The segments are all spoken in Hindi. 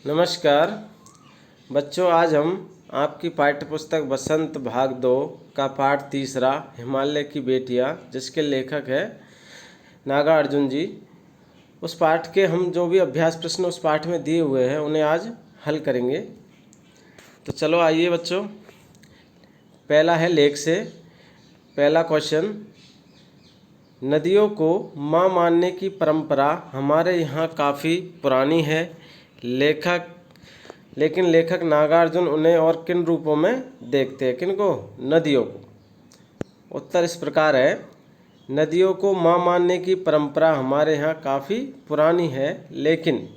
नमस्कार बच्चों, आज हम आपकी पाठ्यपुस्तक बसंत भाग 2 का पाठ तीसरा हिमालय की बेटियां, जिसके लेखक है नागार्जुन जी, उस पाठ के हम जो भी अभ्यास प्रश्न उस पाठ में दिए हुए हैं उन्हें आज हल करेंगे। तो चलो आइए बच्चों, पहला है लेख से। पहला क्वेश्चन, नदियों को माँ मानने की परंपरा हमारे यहाँ काफ़ी पुरानी है, लेकिन लेखक नागार्जुन उन्हें और किन रूपों में देखते हैं? किनको? नदियों को। उत्तर इस प्रकार है, नदियों को माँ मानने की परंपरा हमारे यहाँ काफ़ी पुरानी है, लेकिन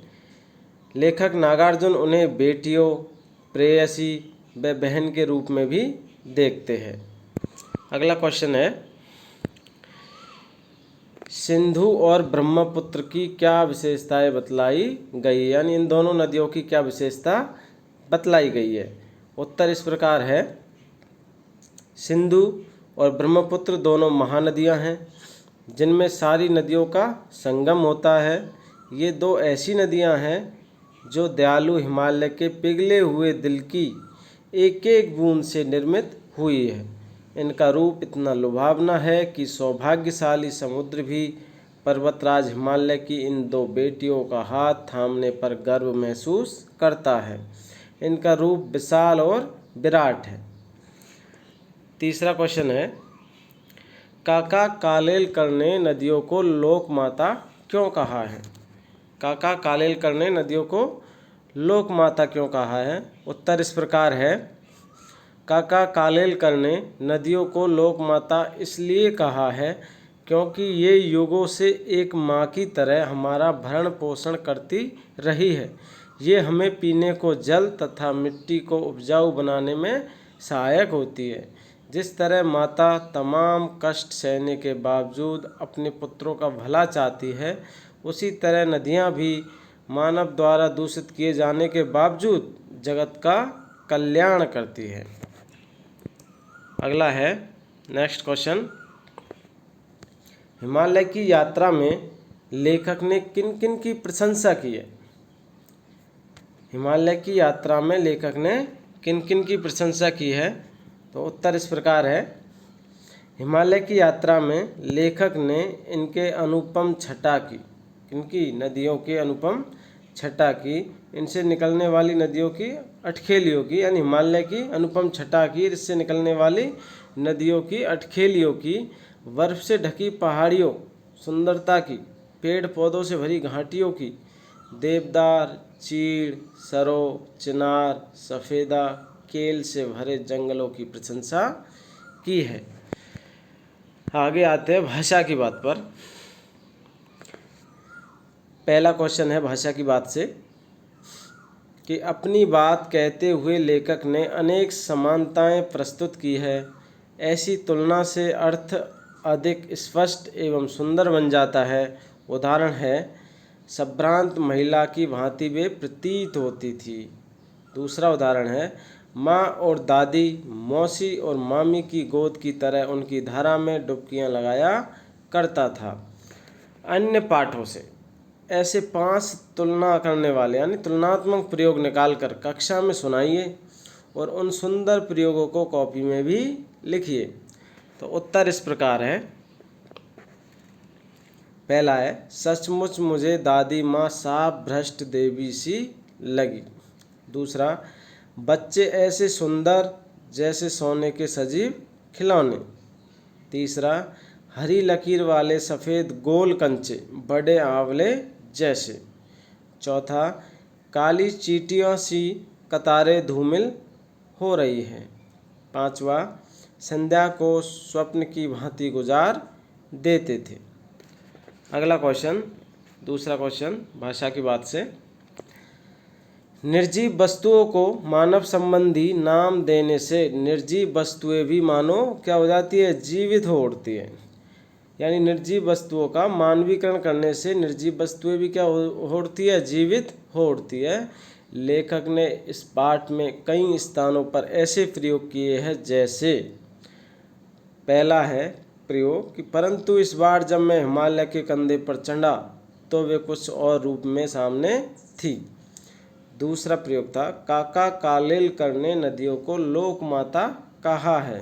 लेखक नागार्जुन उन्हें बेटियों, प्रेयसी व बहन के रूप में भी देखते हैं। अगला क्वेश्चन है, सिंधु और ब्रह्मपुत्र की क्या विशेषताएं बतलाई गई? यानी इन दोनों नदियों की क्या विशेषता बतलाई गई है? उत्तर इस प्रकार है, सिंधु और ब्रह्मपुत्र दोनों महानदियां हैं जिनमें सारी नदियों का संगम होता है। ये दो ऐसी नदियां हैं जो दयालु हिमालय के पिघले हुए दिल की एक एक बूंद से निर्मित हुई है। इनका रूप इतना लुभावना है कि सौभाग्यशाली समुद्र भी पर्वतराज हिमालय की इन दो बेटियों का हाथ थामने पर गर्व महसूस करता है। इनका रूप विशाल और विराट है। तीसरा क्वेश्चन है, काका कालेलकर ने नदियों को लोक माता क्यों कहा है? काका कालेलकर ने नदियों को लोक माता क्यों कहा है? उत्तर इस प्रकार है, काका कालेलकर ने नदियों को लोक माता इसलिए कहा है क्योंकि ये युगों से एक माँ की तरह हमारा भरण पोषण करती रही है। ये हमें पीने को जल तथा मिट्टी को उपजाऊ बनाने में सहायक होती है। जिस तरह माता तमाम कष्ट सहने के बावजूद अपने पुत्रों का भला चाहती है, उसी तरह नदियाँ भी मानव द्वारा दूषित किए जाने के बावजूद जगत का कल्याण करती है। अगला है नेक्स्ट क्वेश्चन, हिमालय की यात्रा में लेखक ने किन किन की प्रशंसा की है? हिमालय की यात्रा में लेखक ने किन किन की प्रशंसा की है? तो उत्तर इस प्रकार है, हिमालय की यात्रा में लेखक ने इनके अनुपम छटा की, इनकी नदियों के अनुपम छटा की, इनसे निकलने वाली नदियों की अटखेलियों की, यानी हिमालय की अनुपम छटा की, इससे निकलने वाली नदियों की अटखेलियों की, बर्फ से ढकी पहाड़ियों सुंदरता की, पेड़ पौधों से भरी घाटियों की, देवदार, चीड़, सरो, चिनार, सफ़ेदा, केल से भरे जंगलों की प्रशंसा की है। आगे आते हैं भाषा की बात पर। पहला क्वेश्चन है भाषा की बात से कि अपनी बात कहते हुए लेखक ने अनेक समानताएं प्रस्तुत की है। ऐसी तुलना से अर्थ अधिक स्पष्ट एवं सुंदर बन जाता है। उदाहरण है, संभ्रांत महिला की भांति वे प्रतीत होती थी। दूसरा उदाहरण है, माँ और दादी, मौसी और मामी की गोद की तरह उनकी धारा में डुबकियाँ लगाया करता था। अन्य पाठों से ऐसे 5 तुलना करने वाले यानी तुलनात्मक प्रयोग निकालकर कक्षा में सुनाइए और उन सुंदर प्रयोगों को कॉपी में भी लिखिए। तो उत्तर इस प्रकार है, पहला है, सचमुच मुझे दादी माँ साफ भ्रष्ट देवी सी लगी। दूसरा, बच्चे ऐसे सुंदर जैसे सोने के सजीव खिलौने। तीसरा, हरी लकीर वाले सफ़ेद गोल कंचे बड़े आंवले जैसे। चौथा, काली चींटियों सी कतारें धूमिल हो रही हैं। पांचवा, संध्या को स्वप्न की भांति गुजार देते थे। अगला क्वेश्चन, दूसरा क्वेश्चन भाषा की बात से, निर्जीव वस्तुओं को मानव संबंधी नाम देने से निर्जीव वस्तुएं भी मानो क्या हो जाती है? जीवित हो उठती है। यानी निर्जीव वस्तुओं का मानवीकरण करने से निर्जीव वस्तुएं भी क्या हो उठती है? जीवित हो उठती है। लेखक ने इस पाठ में कई स्थानों पर ऐसे प्रयोग किए हैं, जैसे पहला है प्रयोग कि परंतु इस बार जब मैं हिमालय के कंधे पर चढ़ा तो वे कुछ और रूप में सामने थी। दूसरा प्रयोग था, काका कालेलकर ने नदियों को लोक माता कहा है।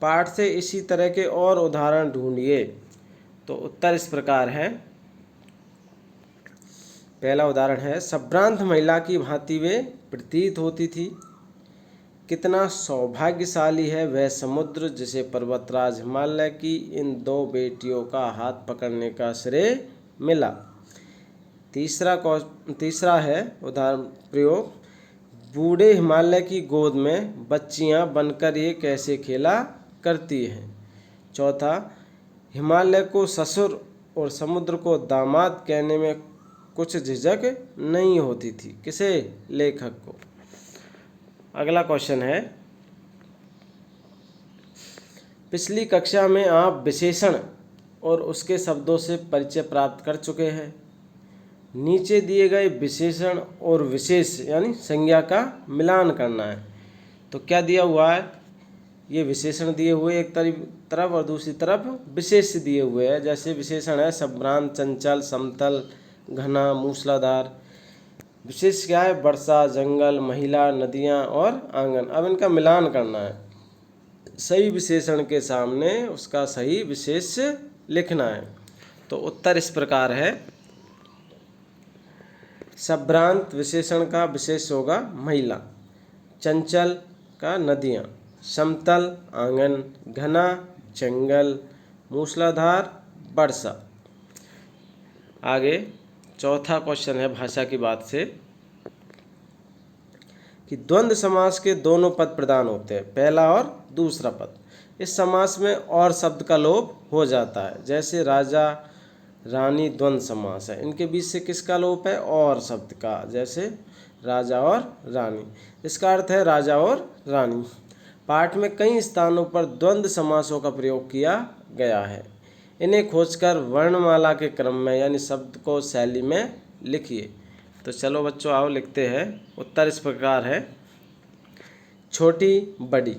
पाठ से इसी तरह के और उदाहरण ढूंढिए। तो उत्तर इस प्रकार है। पहला उदाहरण है, संभ्रांत महिला की भांति वे प्रतीत होती थी। कितना सौभाग्यशाली है वह समुद्र जिसे पर्वतराज हिमालय की इन दो बेटियों का हाथ पकड़ने का श्रेय मिला। तीसरा है उदाहरण प्रयोग, बूढ़े हिमालय की गोद में बच्चियां बनकर ये कैसे खेला करती हैं। चौथा, हिमालय को ससुर और समुद्र को दामाद कहने में कुछ झिझक नहीं होती थी। किसे? लेखक को। अगला क्वेश्चन है, पिछली कक्षा में आप विशेषण और उसके शब्दों से परिचय प्राप्त कर चुके हैं। नीचे दिए गए विशेषण और विशेष यानी संज्ञा का मिलान करना है। तो क्या दिया हुआ है, ये विशेषण दिए हुए एक तरफ और दूसरी तरफ विशेष दिए हुए हैं। जैसे विशेषण है संभ्रांत, चंचल, समतल, घना, मूसलाधार। विशेष क्या है, वर्षा, जंगल, महिला, नदियाँ और आंगन। अब इनका मिलान करना है। सही विशेषण के सामने उसका सही विशेष लिखना है। तो उत्तर इस प्रकार है, संभ्रांत विशेषण का विशेष होगा महिला, चंचल का नदियाँ, समतल आंगन, घना जंगल, मूसलाधार वर्षा। आगे चौथा क्वेश्चन है भाषा की बात से कि द्वंद्व समास के दोनों पद प्रदान होते हैं, पहला और दूसरा पद। इस समास में और शब्द का लोप हो जाता है। जैसे राजा रानी द्वंद्व समास है, इनके बीच से किसका लोप है? और शब्द का। जैसे राजा और रानी, इसका अर्थ है राजा और रानी। पाठ में कई स्थानों पर द्वंद्व समासों का प्रयोग किया गया है। इन्हें खोजकर वर्णमाला के क्रम में यानी शब्द को शैली में लिखिए। तो चलो बच्चों आओ लिखते हैं। उत्तर इस प्रकार है, छोटी बड़ी,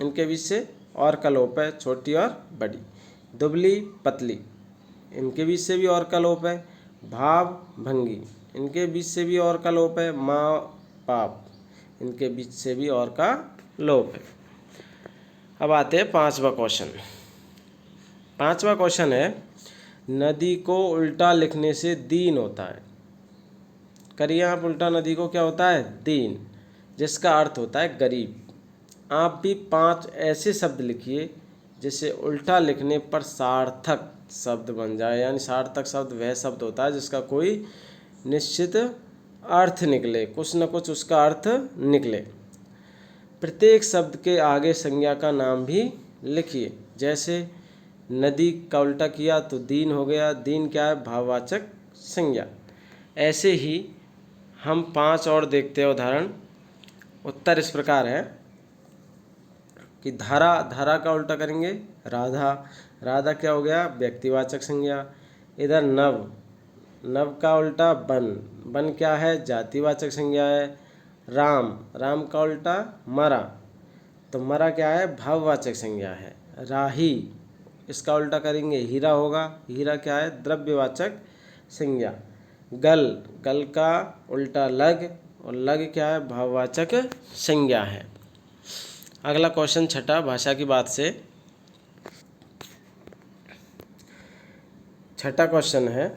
इनके बीच से और का लोप है, छोटी और बड़ी। दुबली पतली, इनके बीच से भी और का लोप है। भाव भंगी, इनके बीच से भी और का लोप है। माँ बाप, इनके बीच से भी और का लोप है। अब आते हैं पांचवा क्वेश्चन। पांचवा क्वेश्चन है, नदी को उल्टा लिखने से दीन होता है। करिए आप उल्टा, नदी को क्या होता है? दीन, जिसका अर्थ होता है गरीब। आप भी 5 ऐसे शब्द लिखिए जिसे उल्टा लिखने पर सार्थक शब्द बन जाए। यानी सार्थक शब्द वह शब्द होता है जिसका कोई निश्चित अर्थ निकले, कुछ न कुछ उसका अर्थ निकले। प्रत्येक शब्द के आगे संज्ञा का नाम भी लिखिए। जैसे नदी का उल्टा किया तो दीन हो गया। दीन क्या है? भाववाचक संज्ञा। ऐसे ही हम 5 और देखते हैं उदाहरण। उत्तर इस प्रकार है कि धारा, धारा का उल्टा करेंगे राधा। राधा क्या हो गया? व्यक्तिवाचक संज्ञा। इधर नव, नव का उल्टा बन। बन क्या है? जातिवाचक संज्ञा है। राम, राम का उल्टा मरा, तो मरा क्या है? भाववाचक संज्ञा है। राही, इसका उल्टा करेंगे हीरा होगा। हीरा क्या है? द्रव्यवाचक संज्ञा। गल, गल का उल्टा लग, और लग क्या है? भाववाचक संज्ञा है। अगला क्वेश्चन छठा भाषा की बात से। छठा क्वेश्चन है,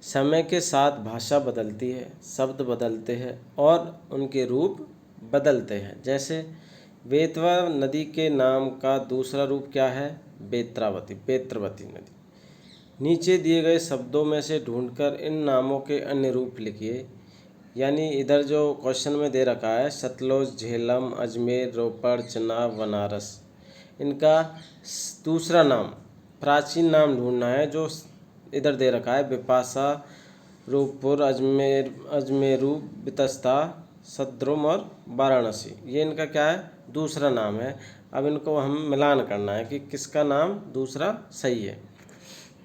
समय के साथ भाषा बदलती है, शब्द बदलते हैं और उनके रूप बदलते हैं। जैसे बेतवा नदी के नाम का दूसरा रूप क्या है? बेत्रावती, बेत्रवती नदी। नीचे दिए गए शब्दों में से ढूंढकर इन नामों के अन्य रूप लिखिए। यानी इधर जो क्वेश्चन में दे रखा है सतलुज, झेलम, अजमेर, रोपड़, चनाब, बनारस, इनका दूसरा नाम, प्राचीन नाम ढूंढना है जो इधर दे रखा है। बिपाशा, रूपपुर, अजमेर, अजमेरू, बितस्ता, सद्रुम और वाराणसी, ये इनका क्या है? दूसरा नाम है। अब इनको हम मिलान करना है कि किसका नाम दूसरा सही है।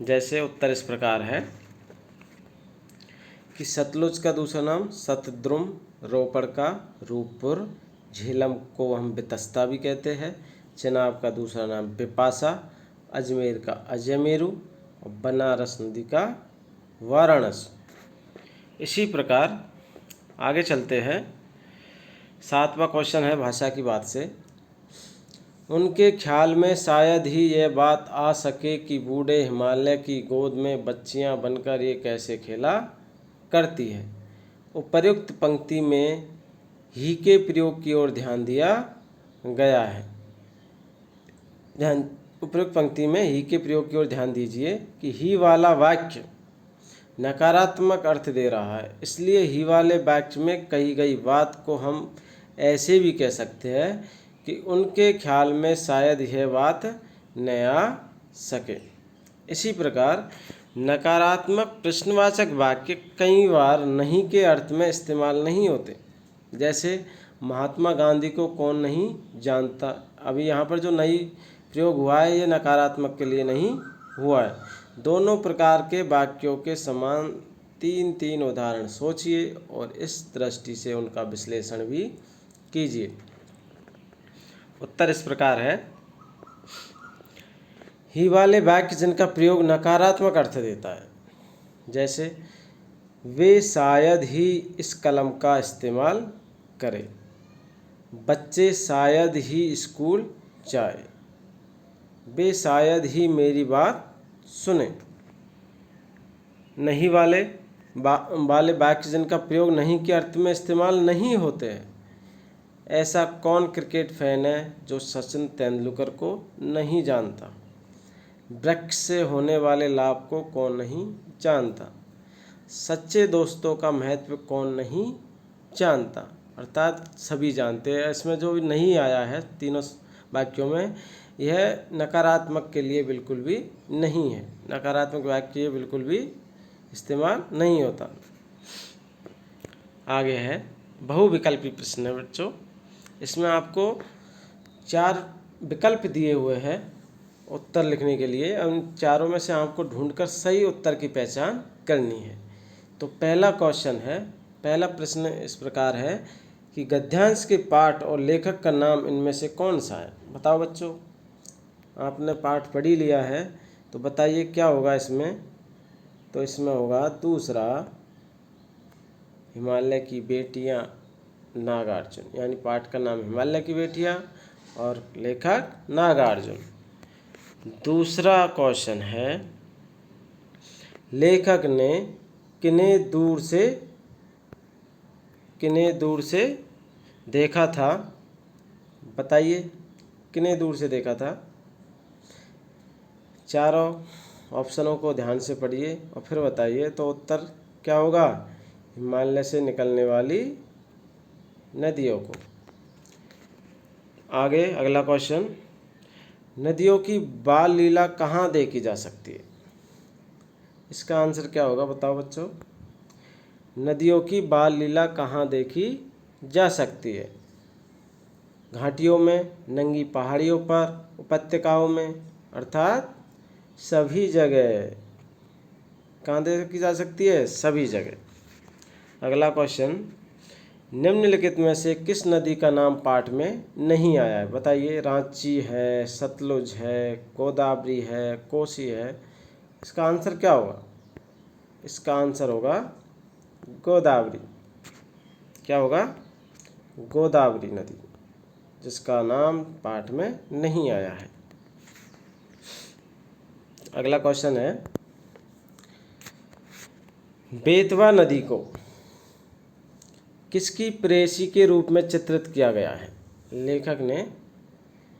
जैसे उत्तर इस प्रकार है कि सतलुज का दूसरा नाम सतद्रुम, रोपड़ का रूपपुर, झेलम को हम बितस्ता भी कहते हैं, चनाब का दूसरा नाम बिपाशा, अजमेर का अजमेरू और बनारस नदी का वाराणसी। इसी प्रकार आगे चलते हैं। 7वां क्वेश्चन है भाषा की बात से। उनके ख्याल में शायद ही यह बात आ सके कि बूढ़े हिमालय की गोद में बच्चियां बनकर ये कैसे खेला करती है। उपर्युक्त पंक्ति में ही के प्रयोग की ओर ध्यान दिया गया है। उपरोक्त पंक्ति में ही के प्रयोग की ओर ध्यान दीजिए कि ही वाला वाक्य नकारात्मक अर्थ दे रहा है, इसलिए ही वाले वाक्य में कही गई बात को हम ऐसे भी कह सकते हैं कि उनके ख्याल में शायद यह बात न आ सके। इसी प्रकार नकारात्मक प्रश्नवाचक वाक्य कई बार नहीं के अर्थ में इस्तेमाल नहीं होते। जैसे महात्मा गांधी को कौन नहीं जानता। अभी यहाँ पर जो नई प्रयोग हुआ है ये नकारात्मक के लिए नहीं हुआ है। दोनों प्रकार के वाक्यों के समान 3 उदाहरण सोचिए और इस दृष्टि से उनका विश्लेषण भी कीजिए। उत्तर इस प्रकार है। ही वाले वाक्य जिनका प्रयोग नकारात्मक अर्थ देता है, जैसे वे शायद ही इस कलम का इस्तेमाल करें, बच्चे शायद ही स्कूल जाए, वे शायद ही मेरी बात सुने। नहीं वाले वाक्य जिनका प्रयोग नहीं के अर्थ में इस्तेमाल नहीं होते हैं। ऐसा कौन क्रिकेट फैन है जो सचिन तेंदुलकर को नहीं जानता। वृक्ष से होने वाले लाभ को कौन नहीं जानता। सच्चे दोस्तों का महत्व कौन नहीं जानता। अर्थात सभी जानते हैं। इसमें जो नहीं आया है तीनों वाक्यों में, यह नकारात्मक के लिए बिल्कुल भी नहीं है। नकारात्मक वाक्य बिल्कुल भी इस्तेमाल नहीं होता। आगे है बहुविकल्पी प्रश्न है बच्चों। इसमें आपको 4 विकल्प दिए हुए हैं उत्तर लिखने के लिए। उन चारों में से आपको ढूंढकर सही उत्तर की पहचान करनी है। तो पहला प्रश्न इस प्रकार है कि गद्यांश के पाठ और लेखक का नाम इनमें से कौन सा है। बताओ बच्चों, आपने पाठ पढ़ी लिया है तो बताइए क्या होगा इसमें। तो इसमें होगा दूसरा, हिमालय की बेटियां नागार्जुन, यानी पाठ का नाम हिमालय की बेटियां और लेखक नागार्जुन। दूसरा क्वेश्चन है, लेखक ने किन्हें दूर से देखा था। बताइए किन्हें दूर से देखा था। चारों ऑप्शनों को ध्यान से पढ़िए और फिर बताइए। तो उत्तर क्या होगा, हिमालय से निकलने वाली नदियों को। आगे अगला क्वेश्चन, नदियों की बाल लीला कहाँ देखी जा सकती है। इसका आंसर क्या होगा, बताओ बच्चों। नदियों की बाल लीला कहाँ देखी जा सकती है। घाटियों में, नंगी पहाड़ियों पर, उपत्यकाओं में, अर्थात सभी जगह। कहाँ देखी जा सकती है, सभी जगह। अगला क्वेश्चन, निम्नलिखित में से किस नदी का नाम पाठ में नहीं आया है। बताइए, रांची है, सतलुज है, गोदावरी है, कोसी है। इसका आंसर क्या होगा। इसका आंसर होगा गोदावरी। क्या होगा, गोदावरी नदी, जिसका नाम पाठ में नहीं आया है। अगला क्वेश्चन है, बेतवा नदी को किसकी प्रेयसी के रूप में चित्रित किया गया है। लेखक ने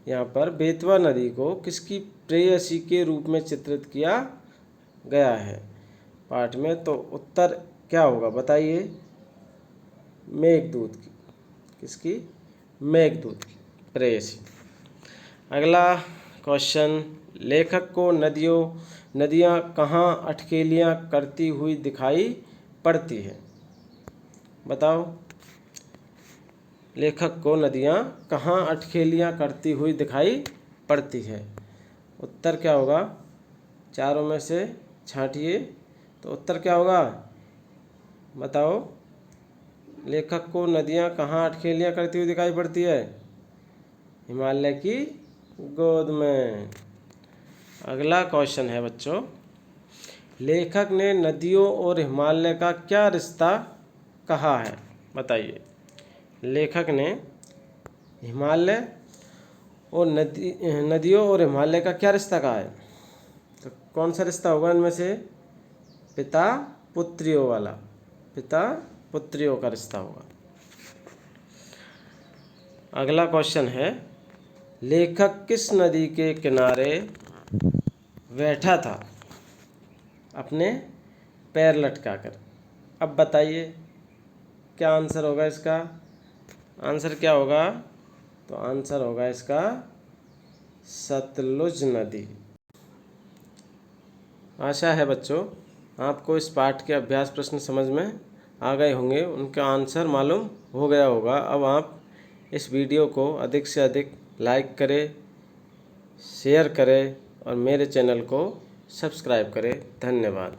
यहाँ पर बेतवा नदी को किसकी प्रेयसी के रूप में चित्रित किया गया है पाठ में। तो उत्तर क्या होगा, बताइए। मेघदूत की। किसकी, मेघदूत की प्रेयसी। अगला क्वेश्चन, लेखक को नदियाँ कहाँ अटखेलियाँ करती हुई दिखाई पड़ती है। बताओ, लेखक को नदियाँ कहाँ अटखेलियाँ करती हुई दिखाई पड़ती है। उत्तर क्या होगा, चारों में से छांटिए। तो उत्तर क्या होगा, बताओ। लेखक को नदियाँ कहाँ अटखेलियाँ करती हुई दिखाई पड़ती है, हिमालय की गोद में। अगला क्वेश्चन है बच्चों, लेखक ने नदियों और हिमालय का क्या रिश्ता कहा है। बताइए। लेखक ने हिमालय और नदियों और हिमालय का क्या रिश्ता कहा है? तो कौन सा रिश्ता होगा इनमें से? पिता पुत्रियों वाला, पिता पुत्रियों का रिश्ता होगा। अगला क्वेश्चन है, लेखक किस नदी के किनारे बैठा था अपने पैर लटकाकर? अब बताइए क्या आंसर होगा इसका? आंसर क्या होगा? तो आंसर होगा इसका सतलुज नदी। आशा है बच्चों आपको इस पाठ के अभ्यास प्रश्न समझ में आ गए होंगे, उनका आंसर मालूम हो गया होगा। अब आप इस वीडियो को अधिक से अधिक लाइक करें, शेयर करें और मेरे चैनल को सब्सक्राइब करें। धन्यवाद।